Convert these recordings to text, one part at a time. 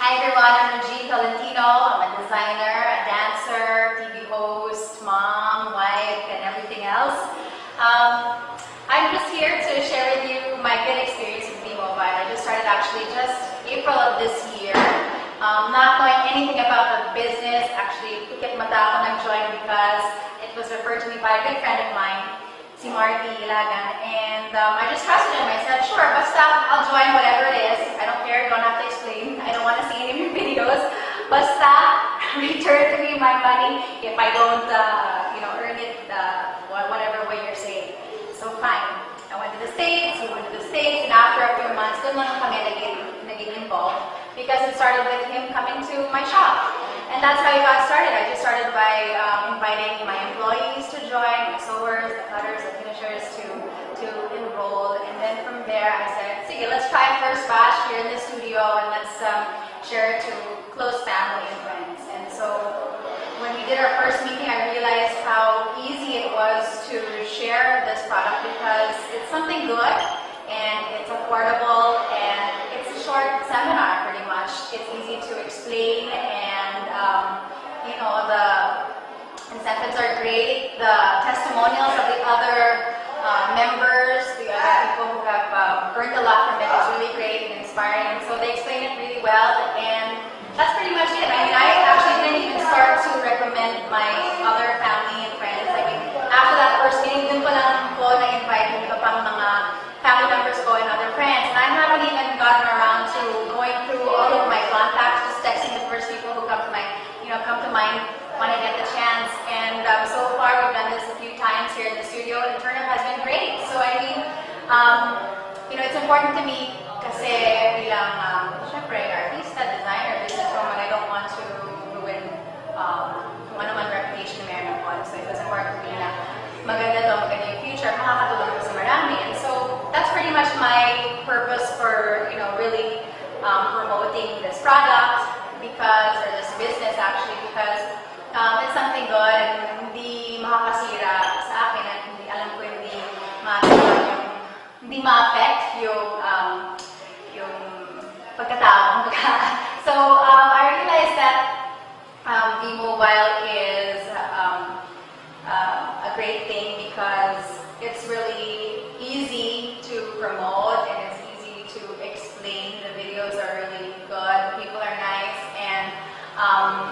Hi everyone, I'm Regine Tolentino. I'm a designer, a dancer, TV host, mom, wife, and everything else. I'm just here to share with you my good experience with B-Mobile. I just started actually just April of this year. Not knowing anything about the business, actually, pikit mata ako nag-join because it was referred to me by a good friend of mine, si Marty Ilagan, and I just trusted him. I said, sure, basta I'll join whatever it is. I don't care, don't have to explain. I don't want to see any of your videos. Basta return to me my money if I don't, earn it whatever way you're saying. So fine. I went to the States, he went to the States, and after a few months, doon lang kami naging involved because it started with him coming to my shop. And that's how it got started. I just started by inviting my employees to join, my sewers, the cutters, the finishers to enroll. And then from there, I said, sige, let's try first batch here in the studio and let's share it to close family and friends. And so when we did our first meeting, I realized how easy it was to share this product because it's something good and it's affordable and it's a short seminar pretty much. It's easy to explain and the incentives are great. The testimonials of the other members, the other people who have learned a lot from it is really great and inspiring. And so they explain it really well, and that's pretty much it. I mean, I actually didn't even start to recommend my other family and friends. I mean, after that first meeting, dun ko lang po na-invite yung iba pang mga family members ko and other friends. And I haven't even gotten around to going through all of my contacts, just texting the first people who come to mind when I get the chance. And so far, we've done this a few times here in the studio, and the turnout has been great. So I mean, it's important to me kasi bilang, syempre, artista, designer, businesswoman, I don't want to ruin kung ano man reputation na meron ako. So it was important to me na maganda yung future, makakatulong ko sa marami. And so that's pretty much my purpose for, really promoting this product because, or this business actually, because it's something good and hindi makakasira sa akin at alam ko hindi ma-affect yung pagkatao. So I realized that B-Mobile is a great thing because it's really easy to promote and it's easy to explain. The videos are really good, people are nice, and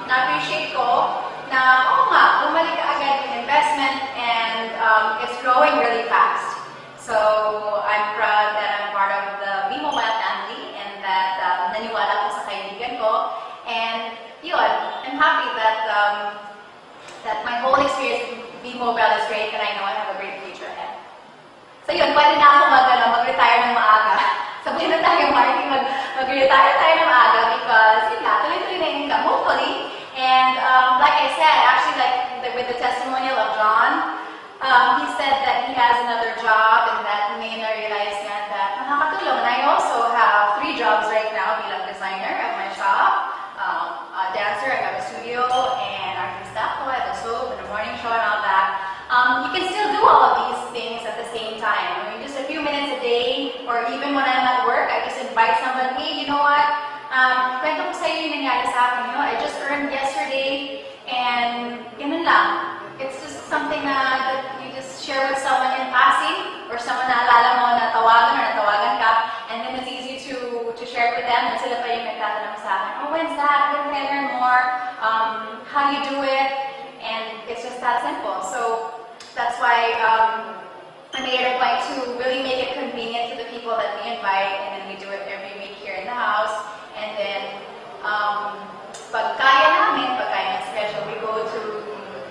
na-appreciate ko na, bumalik agad yung investment and it's growing really fast. So I'm proud that I'm part of the B-Mobile family and that naniwala ko sa kaibigan ko. And yun, I'm happy that my whole experience with B-Mobile is great and I know I have a great future ahead. So yun, pwede na ako mag-retire ng maaga. Sabihin na tayo, Marty, mag-retire tayo ng maaga because tuloy-tuloy na yung income, hopefully. And like I said, actually with the testimonial of John, he said that he has another job and that he may not realize that nakakatulong. And I also have 3 jobs right now bilang designer at my shop, a dancer, I have a studio, and artista ako at the soap and the morning show and all that. You can still do all of these things at the same time. I mean, just a few minutes a day, or even when I'm at work, I just invite someone, hey, you know what? Kwento ko sa'yo yung nangyari sa akin. I just earned yesterday, and ganun lang. It's just something that you just share with someone in passing, or someone na alala mo na tawagan or natawagan ka, and then it's easy to share it with them, and sila pa yung nagtatanong sa akin, oh, when's that? When can I learn more? How do you do it? And it's just that simple. So that's why I made it a point to really make it convenient to the people that we invite, and then we do it every week here in the house. And then, pag kaya ng schedule, we go to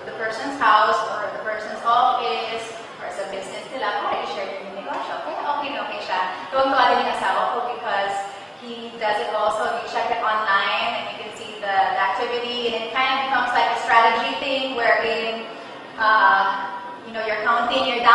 the person's house or the person's office or sa business nila para i-share yung negosyo. Kaya okay siya. Tuwang-tuwa din yung asawa ko because he does it also. You check it online and you can see the activity, and it kind of becomes like a strategy thing wherein you're counting your